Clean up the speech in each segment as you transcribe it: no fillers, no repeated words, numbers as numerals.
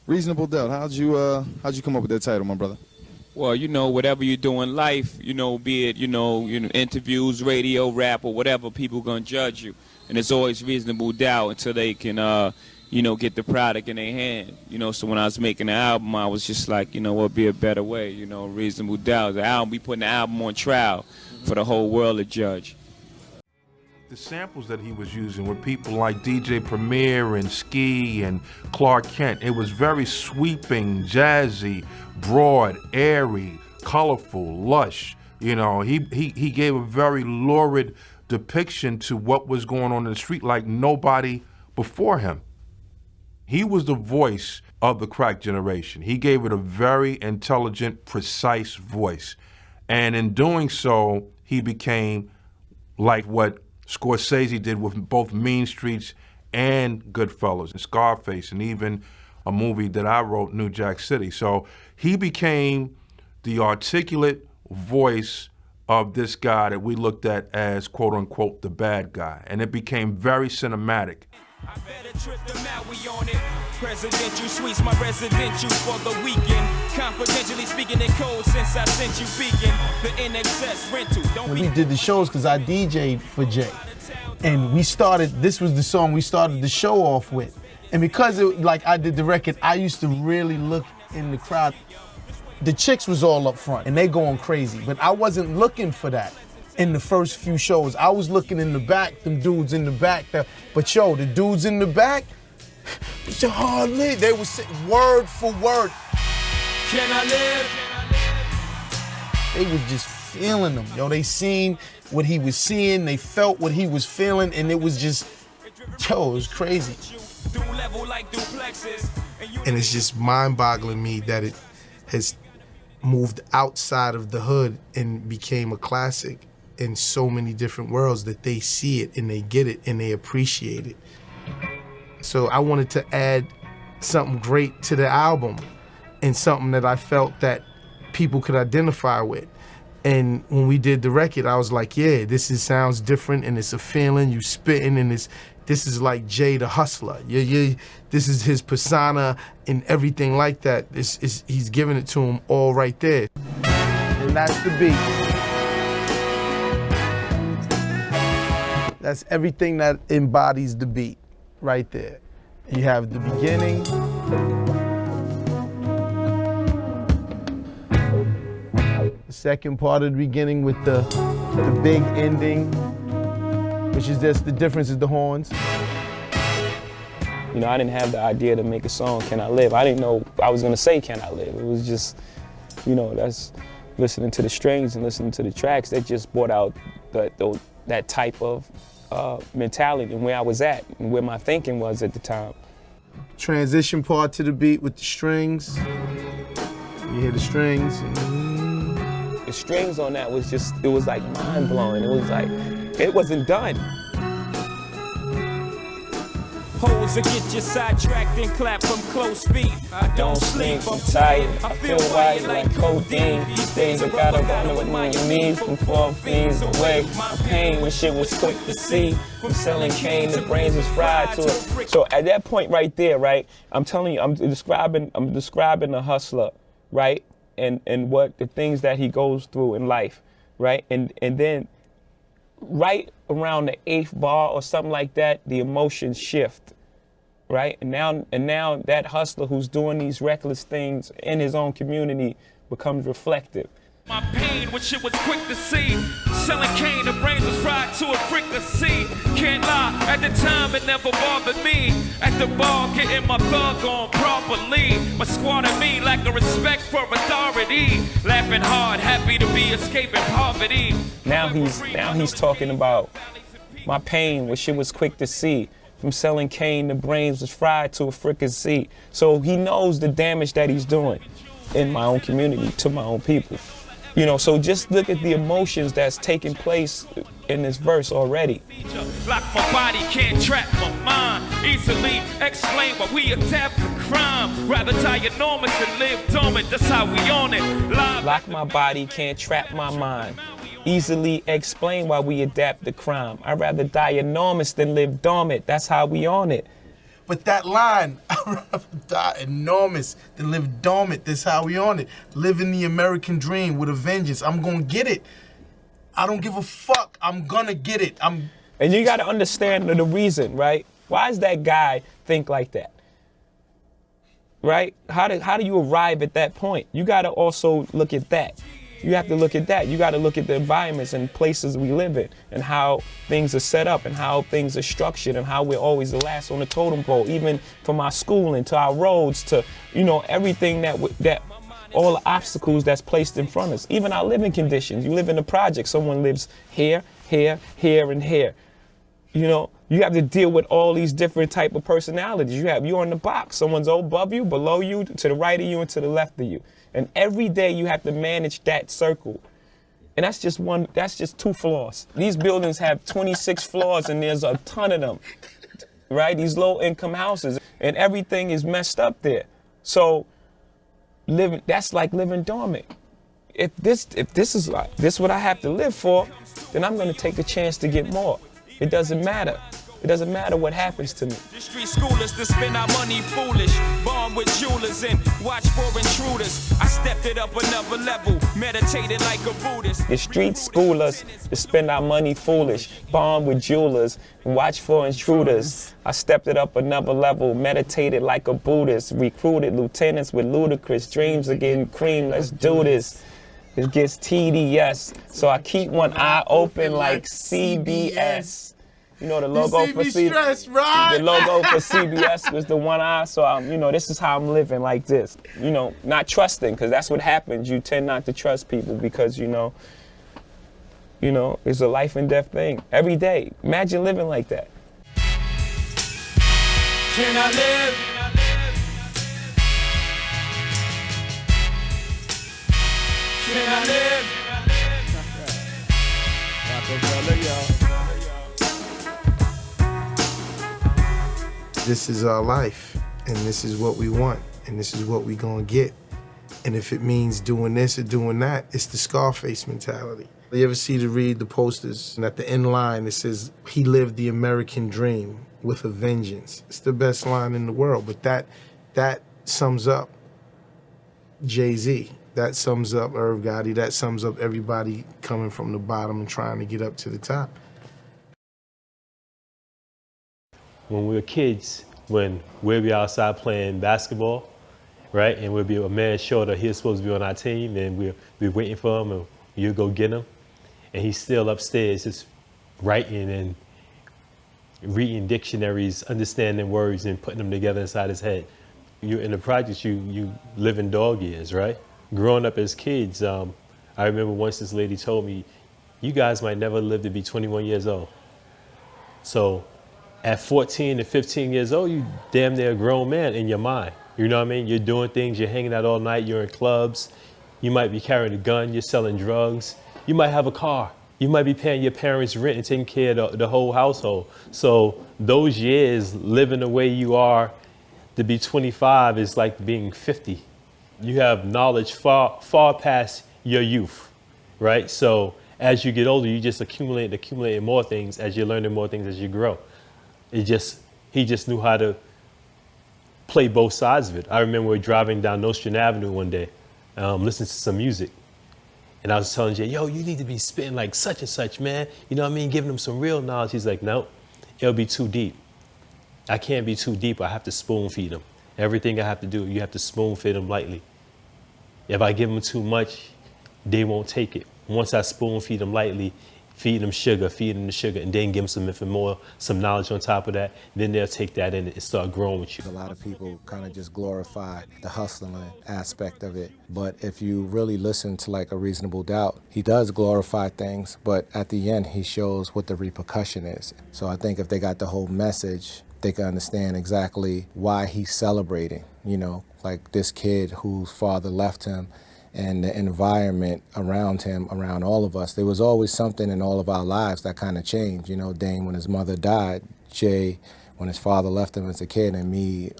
Reasonable Doubt. How'd you come up with that title, my brother? Well, you know, whatever you do in life, you know, be it, you know, interviews, radio, rap, or whatever, people gonna judge you. And it's always reasonable doubt until they can, you know, get the product in their hand. You know, so when I was making the album, I was just like, you know, what'd be a better way, you know, reasonable doubt. The album, we putting the album on trial for the whole world to judge. The samples that he was using were people like DJ Premier and Ski and Clark Kent. It was very sweeping, jazzy, broad, airy, colorful, lush. You know, he gave a very lurid depiction to what was going on in the street like nobody before him. He was the voice of the crack generation. He gave it a very intelligent, precise voice. And in doing so, he became like what Scorsese did with both Mean Streets and Goodfellas and Scarface, and even a movie that I wrote, New Jack City. So he became the articulate voice of this guy that we looked at as, quote unquote, the bad guy. And it became very cinematic. I better trip them out, we on it. Presidential suites, my residential for the weekend. Confidentially speaking in code since I sent you beacon. The NXS rental. When we did the shows, because I DJ'd for Jay. And this was the song we started the show off with. And because I did the record, I used to really look in the crowd. The chicks was all up front and they going crazy, but I wasn't looking for that in the first few shows. I was looking in the back, them dudes in the back. But yo, the dudes in the back, it's a hard live. They was saying word for word. Can I live? They was just feeling them. Yo, they seen what he was seeing, they felt what he was feeling, and it was just, yo, it was crazy. And it's just mind-boggling me that it has moved outside of the hood and became a classic in so many different worlds that they see it and they get it and they appreciate it. So I wanted to add something great to the album and something that I felt that people could identify with. And when we did the record, I was like, yeah, sounds different and it's a feeling, you spitting, and this is like Jay the Hustler. This is his persona and everything like that. He's giving it to him all right there. And that's the beat. That's everything that embodies the beat right there. You have the beginning. The second part of the beginning with the big ending, which is just the difference is the horns. You know, I didn't have the idea to make a song, Can I Live? I didn't know I was gonna say Can I Live? It was just, you know, that's listening to the strings and listening to the tracks that just brought out that type of mentality and where I was at and where my thinking was at the time. Transition part to the beat with the strings. You hear the strings. The strings on that was just, it was like mind-blowing. It was like, it wasn't done. Holes that get you sidetracked and clap from close feet. I don't sleep, I'm tired. I feel wired like codeine. These days I gotta run with my knees from 4 fiends away. My pain when shit was quick to see. From selling cane, the brains was fried to it. So at that point right there, right, I'm telling you, I'm describing a hustler, right? And what the things that he goes through in life, right? And then right around the 8th bar or something like that, the emotions shift, right? And now that hustler who's doing these reckless things in his own community becomes reflective. My pain when shit was quick to see. Selling cane, the brains was fried to a fricassee. Can't lie, at the time it never bothered me. At the bar, getting my thug on properly. My squad and me lack a respect for authority. Laughing hard, happy to be escaping poverty. Now he's talking about my pain when shit was quick to see. From selling cane, the brains was fried to a fricassee. So he knows the damage that he's doing in my own community, to my own people. You know, so just look at the emotions that's taking place in this verse already. Lock my body, can't trap my mind. Easily explain why we adapt to crime. Rather die enormous than live dormant, that's how we on it. Lock my body, can't trap my mind. Easily explain why we adapt to crime. I'd rather die enormous than live dormant, that's how we on it. But that line, I'd rather die enormous than live dormant. That's how we on it. Living the American dream with a vengeance. I'm gonna get it. I don't give a fuck. I'm gonna get it. And you got to understand the reason, right? Why does that guy think like that? Right? How do you arrive at that point? You got to also look at that. You have to look at that. You got to look at the environments and places we live in and how things are set up and how things are structured and how we're always the last on the totem pole, even from our schooling to our roads to, everything that all the obstacles that's placed in front of us, even our living conditions. You live in a project, someone lives here, here, here, and here. You have to deal with all these different type of personalities. You're in the box. Someone's above you, below you, to the right of you, and to the left of you. And every day you have to manage that circle. And that's just 2 floors. These buildings have 26 floors and there's a ton of them, right? These low income houses and everything is messed up there. So that's like living dormant. If this is what I have to live for, then I'm gonna take a chance to get more. It doesn't matter. It doesn't matter what happens to me. The street schoolers to spend our money foolish. Bomb with jewelers and watch for intruders. I stepped it up another level, meditated like a Buddhist. The street schoolers to spend our money foolish. Bomb with jewelers and watch for intruders. I stepped it up another level, meditated like a Buddhist. Recruited lieutenants with ludicrous dreams of getting cream. Let's do this. It gets tedious. So I keep one eye open like CBS. The logo for CBS, right? The logo for CBS was the one eye. So this is how I'm living like this. Not trusting, because that's what happens. You tend not to trust people because it's a life and death thing every day. Imagine living like that. Can I live? Can I live? This is our life, and this is what we want, and this is what we gonna get. And if it means doing this or doing that, it's the Scarface mentality. You ever read the posters, and at the end line it says, "He lived the American dream with a vengeance." It's the best line in the world, but that sums up Jay-Z. That sums up Irv Gotti. That sums up everybody coming from the bottom and trying to get up to the top. When we were kids, when we'd be outside playing basketball, right, and we'd be a man shorter, he was supposed to be on our team, and we'd be waiting for him, and you'd go get him, and he's still upstairs just writing and reading dictionaries, understanding words, and putting them together inside his head. You're in the projects, you live in dog years, right? Growing up as kids, I remember once this lady told me, "You guys might never live to be 21 years old." So at 14 to 15 years old, you damn near a grown man in your mind. You know what I mean? You're doing things, you're hanging out all night, you're in clubs, you might be carrying a gun, you're selling drugs, you might have a car, you might be paying your parents' rent and taking care of the whole household. So those years, living the way you are to be 25 is like being 50. You have knowledge far past your youth, right? So as you get older, you just accumulate more things as you're learning more things as you grow. He just knew how to play both sides of it. I remember we were driving down Nostrand Avenue one day, listening to some music. And I was telling Jay, "Yo, you need to be spitting like such and such, man. You know what I mean? Giving him some real knowledge." He's like, "No, it'll be too deep. I can't be too deep. I have to spoon feed him. Everything I have to do, you have to spoon feed them lightly. If I give them too much, they won't take it. Once I spoon feed them lightly, feed them the sugar, and then give them some knowledge on top of that, then they'll take that in and start growing with you." A lot of people kind of just glorify the hustling aspect of it. But if you really listen to like A Reasonable Doubt, he does glorify things, but at the end he shows what the repercussion is. So I think if they got the whole message, they can understand exactly why he's celebrating, like this kid whose father left him and the environment around him, around all of us. There was always something in all of our lives that kind of changed. Dane, when his mother died, Jay, when his father left him as a kid, and me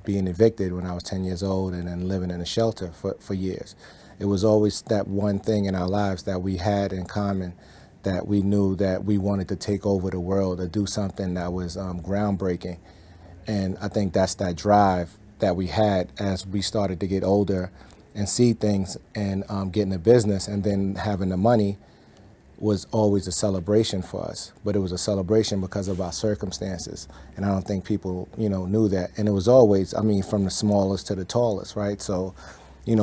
being evicted when I was 10 years old and then living in a shelter for years. It was always that one thing in our lives that we had in common, that we knew that we wanted to take over the world or do something that was groundbreaking. And I think that's that drive that we had as we started to get older and see things and get in the business, and then having the money was always a celebration for us. But it was a celebration because of our circumstances. And I don't think people, knew that. And it was always, from the smallest to the tallest, right? So,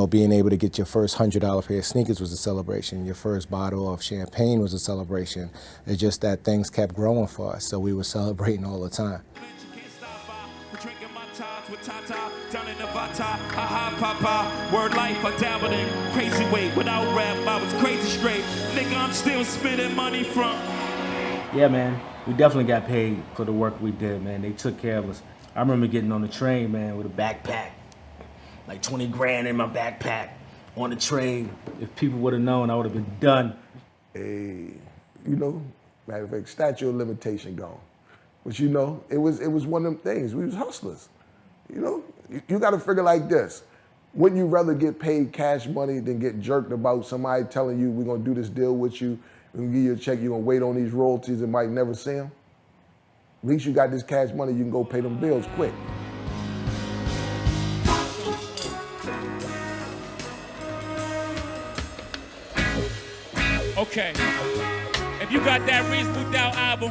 being able to get your first $100 pair of sneakers was a celebration. Your first bottle of champagne was a celebration. It's just that things kept growing for us. So we were celebrating all the time. Word life, I dabbled in crazy way. Without rap, I was crazy straight. Nigga, I'm still spending money from. Yeah, man, we definitely got paid for the work we did, man. They took care of us. I remember getting on the train, man, with a backpack. Like 20 grand in my backpack on the train. If people would have known, I would have been done. Hey, matter of fact, statute of limitation gone. But it was one of them things. We was hustlers. You got to figure like this. Wouldn't you rather get paid cash money than get jerked about somebody telling you, we're going to do this deal with you, we're going to give you a check, you're going to wait on these royalties and might never see them? At least you got this cash money, you can go pay them bills quick. Okay, if you got that Reasonable Doubt album,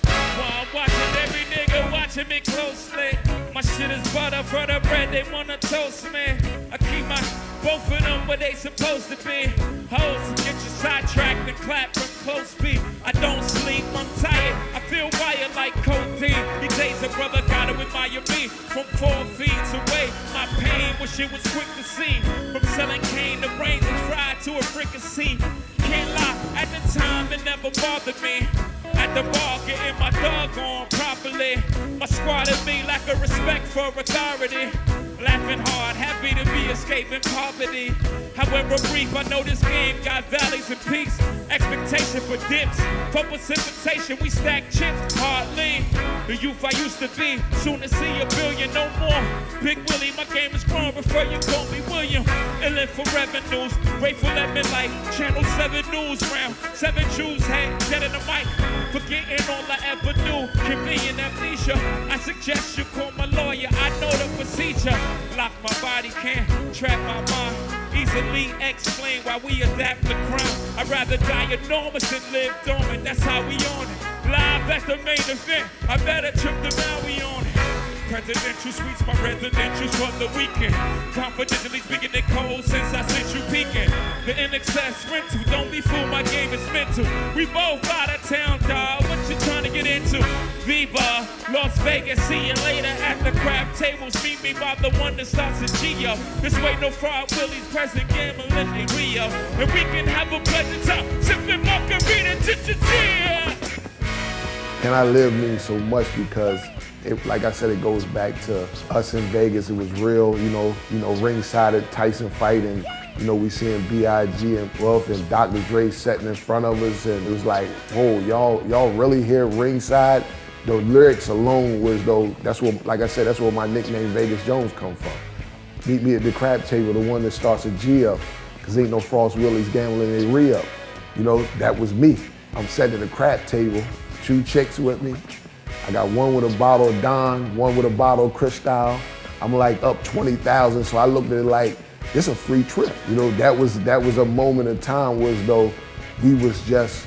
well, I'm watching every nigga watching me closely. My shit is butter for the bread, they wanna toast me. I keep both of them where they supposed to be. Hoes, get your sidetracked and clap from close feet. I don't sleep, I'm tired, I feel wired like codeine. These days a brother gotta admire me from 4 feet away. My pain, wish it was quick to see. From selling cane, the brains was fried to a fricassee. Can't lie, at the time it never bothered me. At the bar, getting my dog on properly. My squad and me lack a respect for authority. Laughing hard, happy to be escaping poverty. However brief, I know this game got valleys and peaks. Expectation for dips, for precipitation, we stack chips, hardly. The youth I used to be, soon to see a billion, no more. Big Willie, my game is grown, prefer you call me William. Illin' for revenues, grateful at midnight, Channel 7 News round. 7 Jews hang dead in the mic, forgetting all I ever knew. Convenient amnesia, I suggest you call my lawyer, I know the procedure. Lock my body, can't trap my mind. Easily explain why we adapt the crime. I'd rather die enormous than live dormant, that's how we on it. Live at the main event, I better trip the Maui on it. Presidential suites, my residentials for the weekend. Confidentially speaking, they cold since I sent you peeking. The NXS rental, don't be fooled, my game is mental. We both out of town, dawg, what you trying to get into? Viva, Las Vegas, see you later at the crab tables. Meet me by the one that starts at Geo. This way no fraud, Willie's present, gambling in Rio. And we can have a pleasant time, sipping margarita, ch-ch-chia. And I live means so much because like I said, it goes back to us in Vegas. It was real, ringside at Tyson fight, and we seeing B.I.G. and Puff and Dr. Dre sitting in front of us, and it was like, whoa, y'all really here ringside? The lyrics alone was that's where my nickname Vegas Jones come from. Meet me at the crab table, the one that starts at G-Up, cause ain't no Frost Willie's gambling in re-up. That was me. I'm sitting at the crab table, 2 chicks with me. I got one with a bottle of Don, one with a bottle of Cristal. I'm like up 20,000, so I looked at it like, it's a free trip. That was a moment in time where as though we was just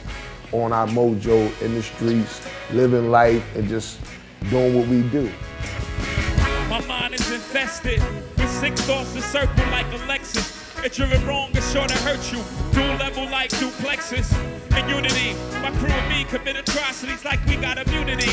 on our mojo in the streets, living life and just doing what we do. My mind is infested with sick thoughts that circle like a Lexus. It's driven wrong and sure to hurt you. Dual level like duplexes. In unity, my crew and me commit atrocities like we got immunity.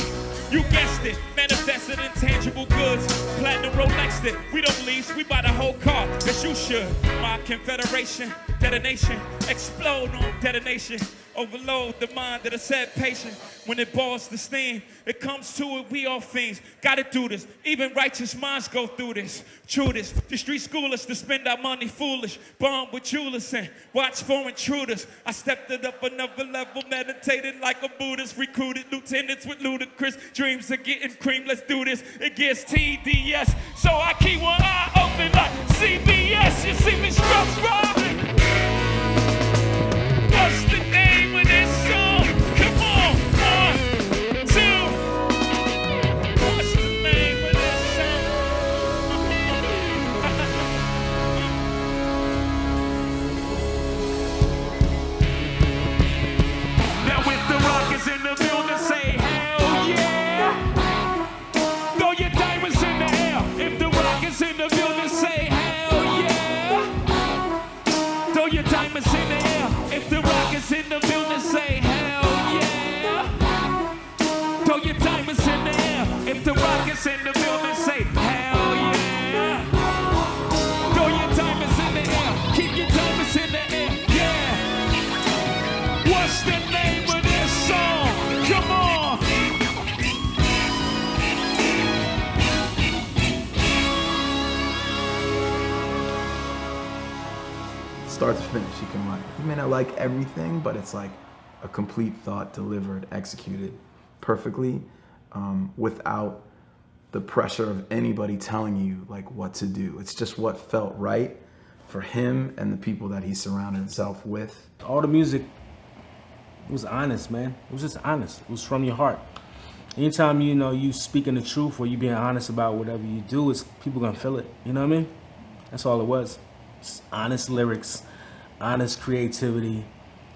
You guessed it, manifested intangible goods. Platinum Rolexed it, we don't lease, we buy the whole car, as you should. My confederation, detonation, explode on detonation. Overload the mind of the said patient. When it boils the steam, it comes to it, we all fiends. Gotta do this, even righteous minds go through this. True this, the street school us to spend our money foolish. Bomb with jewelers and watch for intruders. I stepped it up another level, meditated like a Buddhist. Recruited lieutenants with ludicrous dreams of getting cream, let's do this. It gets TDS, so I keep one eye open like CBS. You see me struck robbing. What's the name of this song? Come on, 1, 2. start to finish, you can write. You may not like everything, but it's like a complete thought delivered, executed perfectly, without the pressure of anybody telling you like what to do. It's just what felt right for him and the people that he surrounded himself with. All the music, it was honest, man. It was just honest. It was from your heart. Anytime, you know, you speaking the truth or you being honest about whatever you do, it's people gonna feel it. You know what I mean? That's all it was. Just honest lyrics, honest creativity,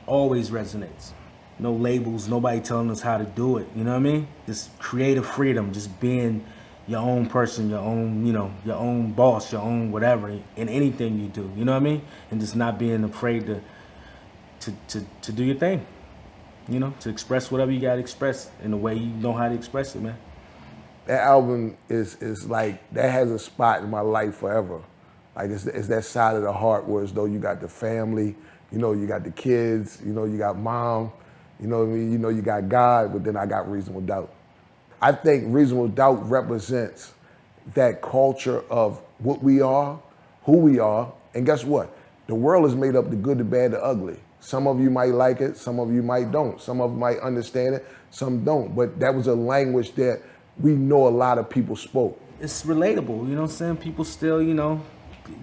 always resonates. No labels, nobody telling us how to do it. You know what I mean? Just creative freedom, just being your own person, your own, you know, your own boss, your own whatever in anything you do. You know what I mean? And just not being afraid to do your thing. You know, to express whatever you gotta express in the way you know how to express it, man. That album is like, that has a spot in my life forever. Like it's that side of the heart where as though you got the family, you know, you got the kids, you know, you got mom, you know what I mean? You know, you got God, but then I got Reasonable Doubt. I think Reasonable Doubt represents that culture of what we are, who we are, and guess what? The world is made up the good, the bad, the ugly. Some of you might like it, some of you might don't. Some of you might understand it, some don't. But that was a language that we know a lot of people spoke. It's relatable, you know what I'm saying? People still, you know,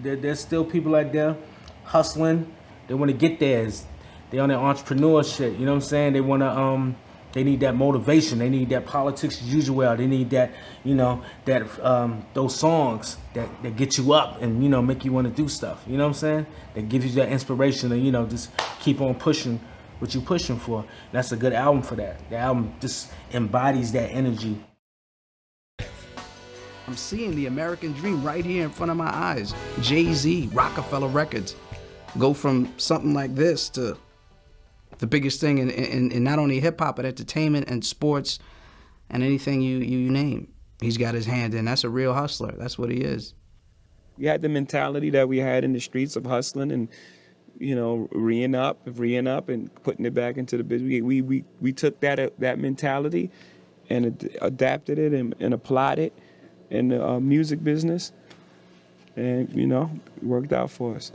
there's still people out there hustling. They want to get theirs. They on their entrepreneur shit, you know what I'm saying? They want to, they need that motivation. They need that politics as usual. They need that, you know, that those songs that get you up and, you know, make you want to do stuff. You know what I'm saying? That give you that inspiration and, you know, just keep on pushing what you're pushing for. And that's a good album for that. The album just embodies that energy. I'm seeing the American dream right here in front of my eyes. Jay-Z, Rockefeller Records. Go from something like this to the biggest thing in not only hip-hop, but entertainment and sports and anything you name. He's got his hand in. That's a real hustler. That's what he is. We had the mentality that we had in the streets of hustling and, you know, reeing up and putting it back into the business. We took that mentality and adapted it and applied it in the music business, and, you know, it worked out for us.